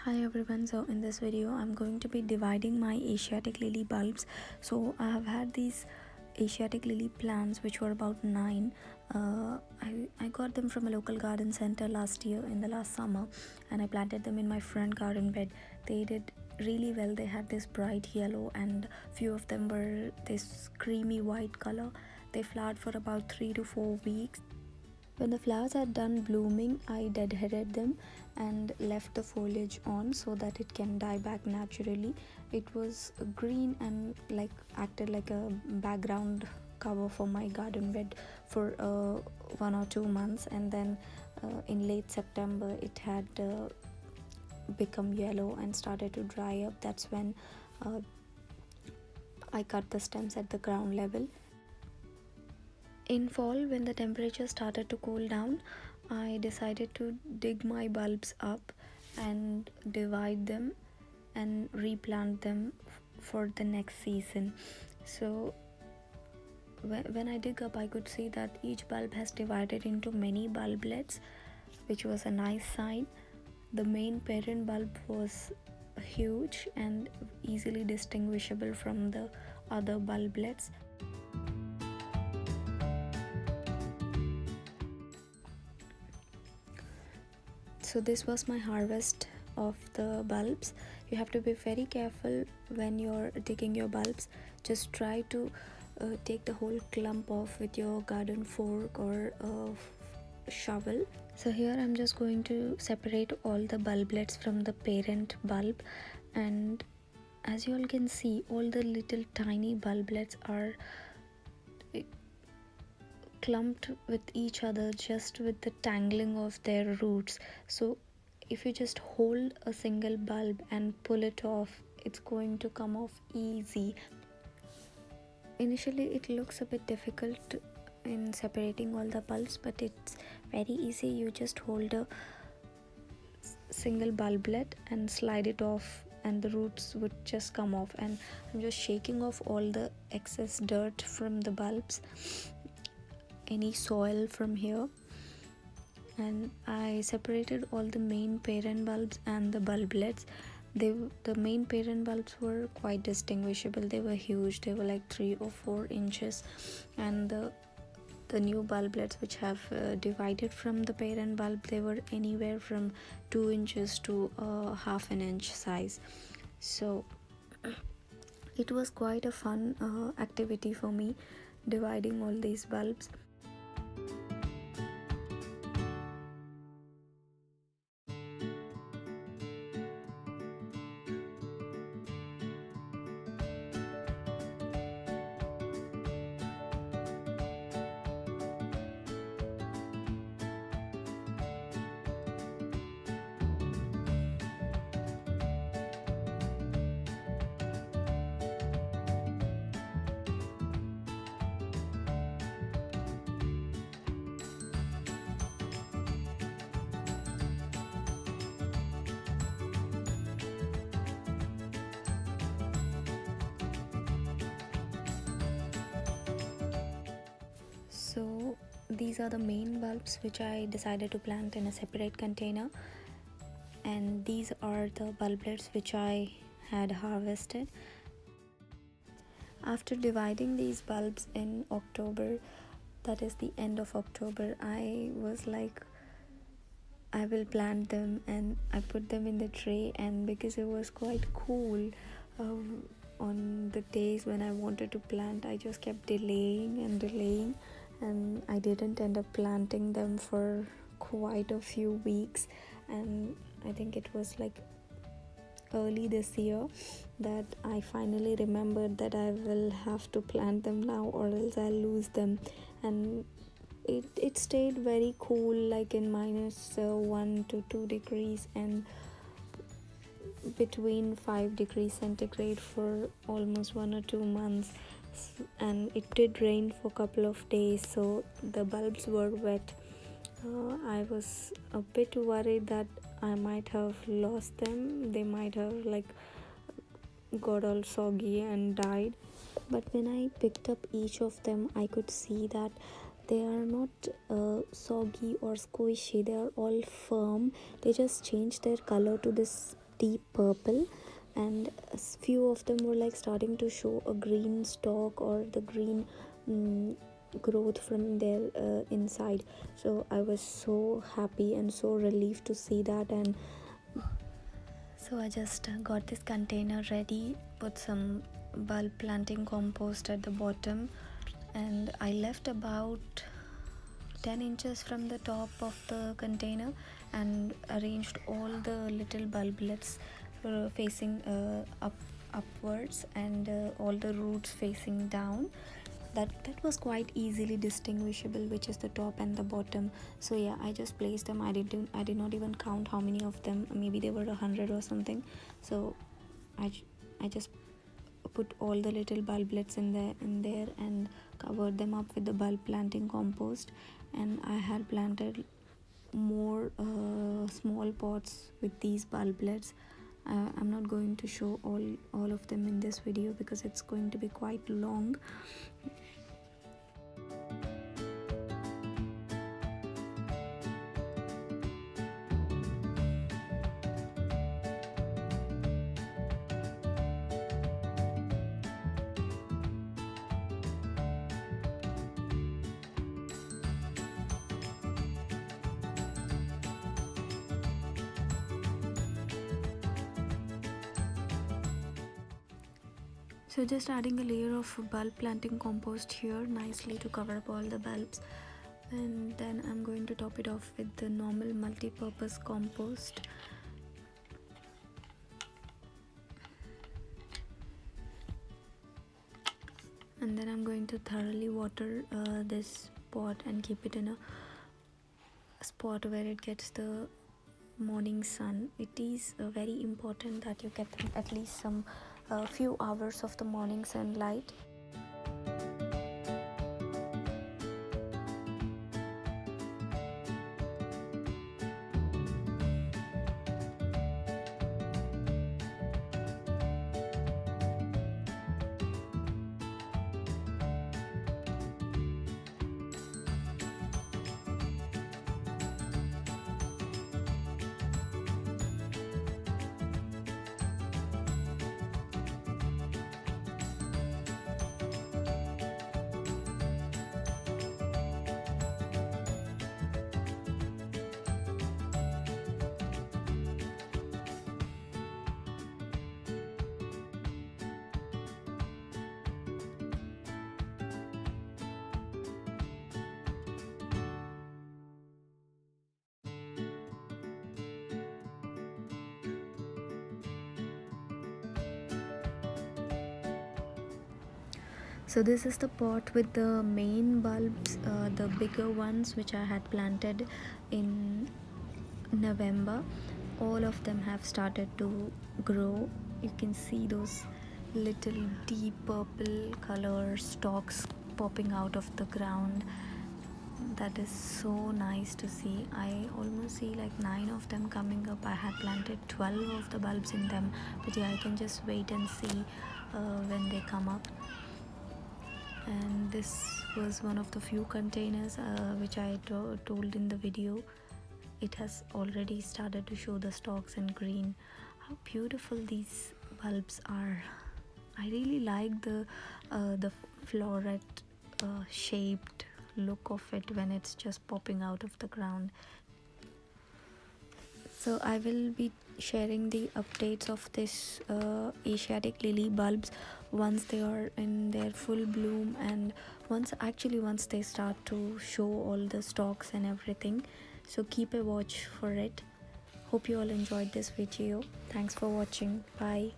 Hi everyone, so in this video I'm going to be dividing my Asiatic lily bulbs. So I have had these Asiatic lily plants which were about 9. I got them from a local garden center last year in the last summer, and I planted them in my front garden bed. They did really well. They had this bright yellow and few of them were this creamy white color. They flowered for about 3 to 4 weeks. When the flowers had done blooming, I deadheaded them and left the foliage on so that it can die back naturally. It was green and acted like a background cover for my garden bed for 1 or 2 months, and then in late September it had become yellow and started to dry up. That's when I cut the stems at the ground level. In fall, when the temperature started to cool down, I decided to dig my bulbs up and divide them and replant them for the next season. So when I dig up, I could see that each bulb has divided into many bulblets, which was a nice sign. The main parent bulb was huge and easily distinguishable from the other bulblets. So this was my harvest of the bulbs. You have to be very careful when you're digging your bulbs. Just try to take the whole clump off with your garden fork or shovel. So here I'm just going to separate all the bulblets from the parent bulb, and as you all can see, all the little tiny bulblets are clumped with each other just with the tangling of their roots. So if you just hold a single bulb and pull it off, it's going to come off easy. Initially it looks a bit difficult in separating all the bulbs, but it's very easy. You just hold a single bulblet and slide it off and the roots would just come off. And I'm just shaking off all the excess dirt from the bulbs, any soil from here, and I separated all the main parent bulbs and the bulblets. The main parent bulbs were quite distinguishable. They were huge. They were like 3 or 4 inches, and the new bulblets which have divided from the parent bulb, they were anywhere from 2 inches to half an inch size. So it was quite a fun activity for me, dividing all these bulbs. So these are the main bulbs which I decided to plant in a separate container, and these are the bulblets which I had harvested. After dividing these bulbs in October, that is the end of October, I was like, I will plant them, and I put them in the tray. And because it was quite cool on the days when I wanted to plant, I just kept delaying and I didn't end up planting them for quite a few weeks. And I think it was like early this year that I finally remembered that I will have to plant them now or else I'll lose them. And it stayed very cool, like in minus 1 to 2 degrees and between 5 degrees centigrade for almost 1 or 2 months. And it did rain for a couple of days, so the bulbs were wet. I was a bit worried that I might have lost them. They might have got all soggy and died. But when I picked up each of them, I could see that they are not soggy or squishy. They are all firm. They just changed their color to this deep purple, and a few of them were like starting to show a green stalk or the green growth from their inside. So I was so happy and so relieved to see that. And so I just got this container ready, put some bulb planting compost at the bottom, and I left about 10 inches from the top of the container and arranged all the little bulblets facing upwards, and all the roots facing down. That was quite easily distinguishable which is the top and the bottom. So yeah, I just placed them. I did not even count how many of them, maybe they were 100 or something. So I just put all the little bulblets in there and covered them up with the bulb planting compost. And I had planted more small pots with these bulblets. I'm not going to show all of them in this video because it's going to be quite long. So just adding a layer of bulb planting compost here nicely to cover up all the bulbs, and then I'm going to top it off with the normal multi-purpose compost. And then I'm going to thoroughly water this pot and keep it in a spot where it gets the morning sun. It is very important that you get at least some few hours of the morning sunlight. So this is the pot with the main bulbs, the bigger ones which I had planted in November. All of them have started to grow. You can see those little deep purple color stalks popping out of the ground. That is so nice to see. I almost see like 9 of them coming up. I had planted 12 of the bulbs in them, but yeah, I can just wait and see when they come up. And this was one of the few containers which I told in the video. It has already started to show the stalks in green. How beautiful these bulbs are. I really like the floret shaped look of it when it's just popping out of the ground. So I will be sharing the updates of this Asiatic lily bulbs once they are in their full bloom, and once they start to show all the stalks and everything. So keep a watch for it. Hope you all enjoyed this video. Thanks for watching. Bye.